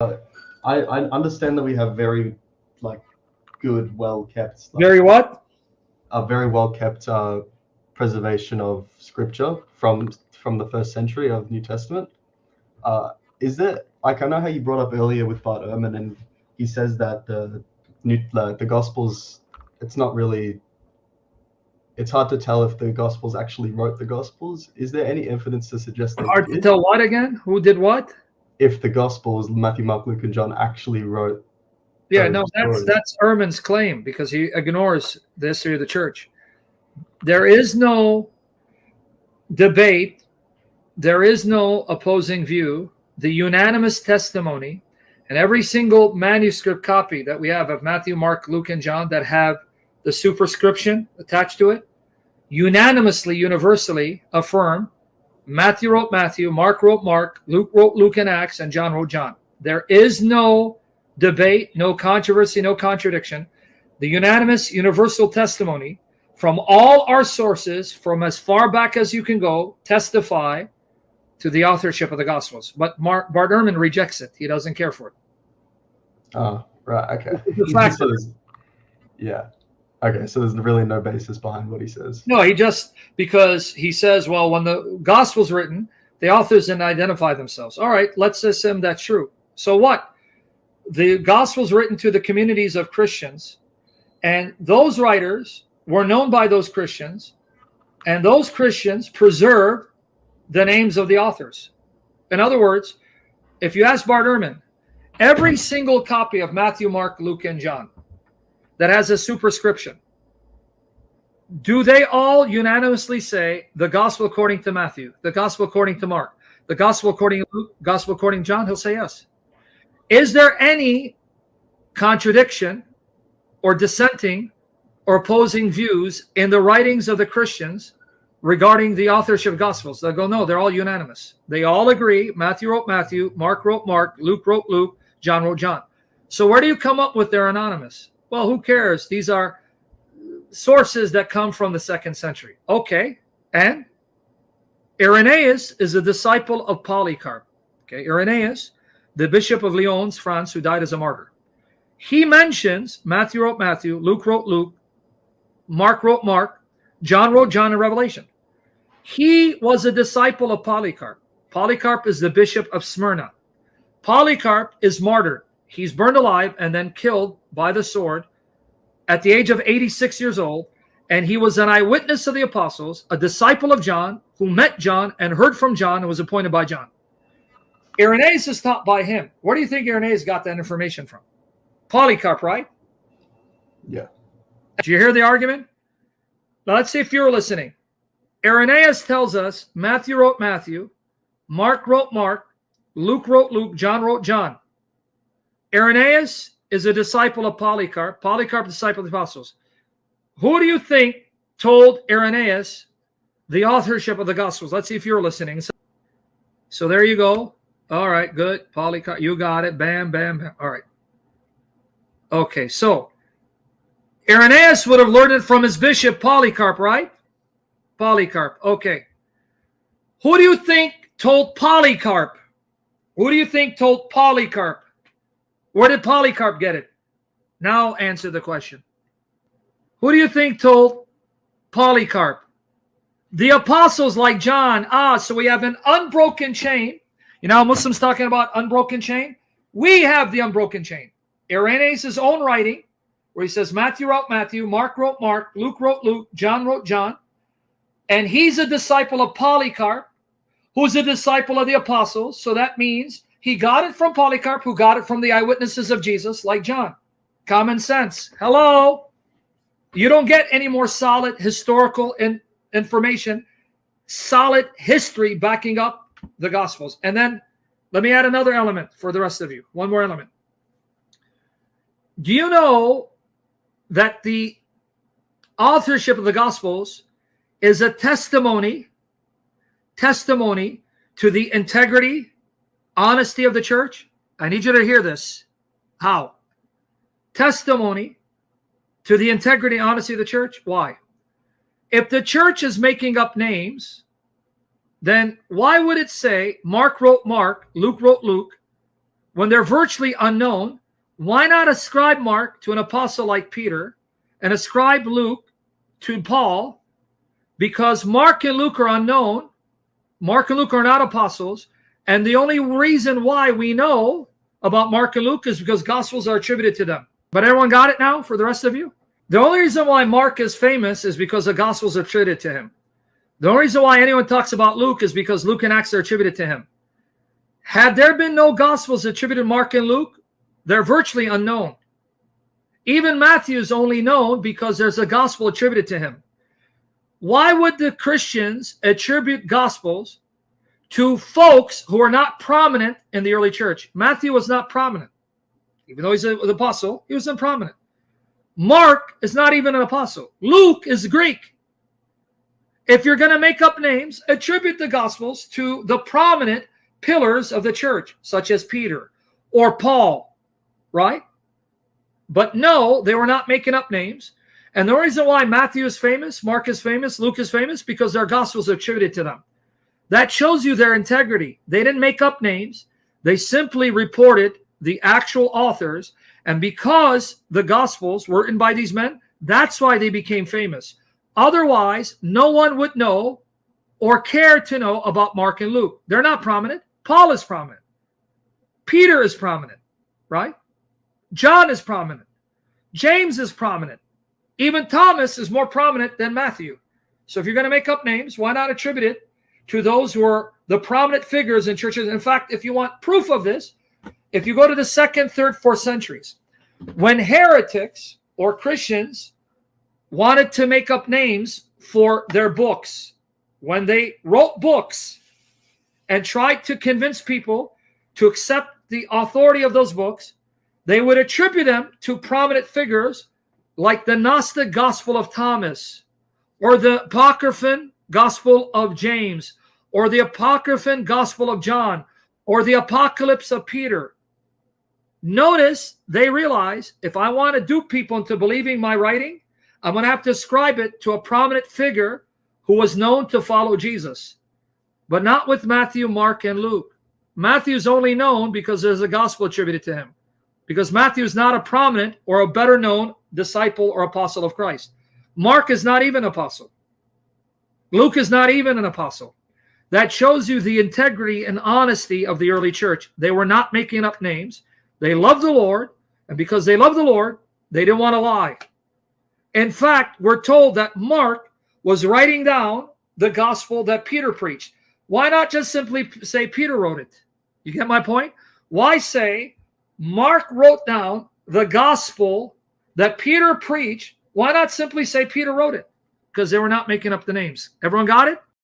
I understand that we have very like good, well kept, Very what? a very well kept preservation of scripture from the first century of New Testament. Is there, like, I know how you brought up earlier with Bart Ehrman, and he says that the Gospels, it's not really, it's hard to tell if the Gospels actually wrote the Gospels. Is there any evidence to suggest they Hard to did? tell what again? Who did what? If the Gospels, Matthew, Mark, Luke, and John, actually wrote Yeah, those no, stories? that's Ehrman's claim because he ignores the history of the church. There is no debate. There is no opposing view. The unanimous testimony and every single manuscript copy that we have of Matthew, Mark, Luke, and John that have the superscription attached to it, unanimously, universally affirm Matthew wrote Matthew, Mark wrote Mark, Luke wrote Luke and Acts, and John wrote John. There is no debate, no controversy, no contradiction. The unanimous universal testimony from all our sources, from as far back as you can go, testify to the authorship of the Gospels. But Bart Ehrman rejects it. He doesn't care for it. Oh, right, okay. The fact So yeah. Okay, so there's really no basis behind what he says. No, he just, because he says, well, when the Gospel's written, the authors didn't identify themselves. All right, let's assume that's true. So what? The Gospel's written to the communities of Christians, and those writers were known by those Christians, and those Christians preserved the names of the authors. In other words, if you ask Bart Ehrman, every single copy of Matthew, Mark, Luke, and John that has a superscription, do they all unanimously say the gospel according to Matthew, the gospel according to Mark, the gospel according to Luke, gospel according to John? He'll say yes. Is there any contradiction or dissenting or opposing views in the writings of the Christians regarding the authorship of Gospels? They'll go, no, they're all unanimous. They all agree. Matthew wrote Matthew, Mark wrote Mark, Luke wrote Luke, John wrote John. So where do you come up with they're anonymous? Well, who cares? These are sources that come from the 2nd century. Okay, and Irenaeus is a disciple of Polycarp. Okay, Irenaeus, the Bishop of Lyons, France, who died as a martyr. He mentions Matthew wrote Matthew, Luke wrote Luke, Mark wrote Mark, John wrote John in Revelation. He was a disciple of Polycarp. Polycarp is the Bishop of Smyrna. Polycarp is martyred. He's burned alive and then killed by the sword at the age of 86 years old. And he was an eyewitness of the apostles, a disciple of John, who met John and heard from John and was appointed by John. Irenaeus is taught by him. Where do you think Irenaeus got that information from? Polycarp, right? Yeah. Did you hear the argument? Now let's see if you're listening. Irenaeus tells us Matthew wrote Matthew, Mark wrote Mark, Luke wrote Luke, John wrote John. Irenaeus is a disciple of Polycarp. Polycarp, disciple of the apostles. Who do you think told Irenaeus the authorship of the Gospels? Let's see if you're listening. So there you go. All right, good. Polycarp, you got it. Bam, bam, bam. All right. Okay, so Irenaeus would have learned it from his bishop, Polycarp, right? Polycarp, okay. Who do you think told Polycarp? Who do you think told Polycarp? Where did Polycarp get it? Now answer the question. Who do you think told Polycarp? The apostles like John. So we have an unbroken chain. You know, Muslims talking about unbroken chain. We have the unbroken chain. Irenaeus' own writing, where he says Matthew wrote Matthew, Mark wrote Mark, Luke wrote Luke, John wrote John. And he's a disciple of Polycarp, who's a disciple of the apostles. So that means he got it from Polycarp, who got it from the eyewitnesses of Jesus, like John. Common sense. Hello. You don't get any more solid historical information, solid history backing up the Gospels. And then let me add another element for the rest of you. One more element. Do you know that the authorship of the Gospels is a testimony to the integrity, honesty of the church? I need you to hear this. How? Testimony to the integrity, honesty of the church. Why? If the church is making up names, then why would it say Mark wrote Mark, Luke wrote Luke? when they're virtually unknown, why not ascribe Mark to an apostle like Peter and ascribe Luke to Paul? Because Mark and Luke are unknown. Mark and Luke are not apostles. And the only reason why we know about Mark and Luke is because Gospels are attributed to them. But everyone got it now for the rest of you? The only reason why Mark is famous is because the Gospels are attributed to him. The only reason why anyone talks about Luke is because Luke and Acts are attributed to him. Had there been no Gospels attributed to Mark and Luke, they're virtually unknown. Even Matthew is only known because there's a Gospel attributed to him. Why would the Christians attribute Gospels to folks who are not prominent in the early church? Matthew was not prominent. Even though he's an apostle, he was unprominent. Mark is not even an apostle. Luke is Greek. If you're going to make up names, attribute the Gospels to the prominent pillars of the church, such as Peter or Paul, right? But no, they were not making up names. And the reason why Matthew is famous, Mark is famous, Luke is famous, because their Gospels are attributed to them. That shows you their integrity. They didn't make up names. They simply reported the actual authors. And because the Gospels were written by these men, that's why they became famous. Otherwise, no one would know or care to know about Mark and Luke. They're not prominent. Paul is prominent. Peter is prominent, right? John is prominent. James is prominent. Even Thomas is more prominent than Matthew. So if you're going to make up names, why not attribute it to those who are the prominent figures in churches? In fact, if you want proof of this, if you go to the 2nd, 3rd, 4th centuries, when heretics or Christians wanted to make up names for their books, when they wrote books and tried to convince people to accept the authority of those books, they would attribute them to prominent figures like the Gnostic Gospel of Thomas, or the Apocryphal Gospel of James, or the Apocryphal Gospel of John, or the Apocalypse of Peter. Notice they realize if I want to dupe people into believing my writing, I'm going to have to ascribe it to a prominent figure who was known to follow Jesus. But not with Matthew, Mark, and Luke. Matthew's only known because there's a gospel attributed to him. Because Matthew is not a prominent or a better known disciple or apostle of Christ. Mark is not even an apostle. Luke is not even an apostle. That shows you the integrity and honesty of the early church. They were not making up names. They loved the Lord, and because they loved the Lord, they didn't want to lie. In fact, we're told that Mark was writing down the gospel that Peter preached. Why not just simply say Peter wrote it? You get my point? Why say Mark wrote down the gospel that Peter preached? Why not simply say Peter wrote it? Because they were not making up the names. Everyone got it?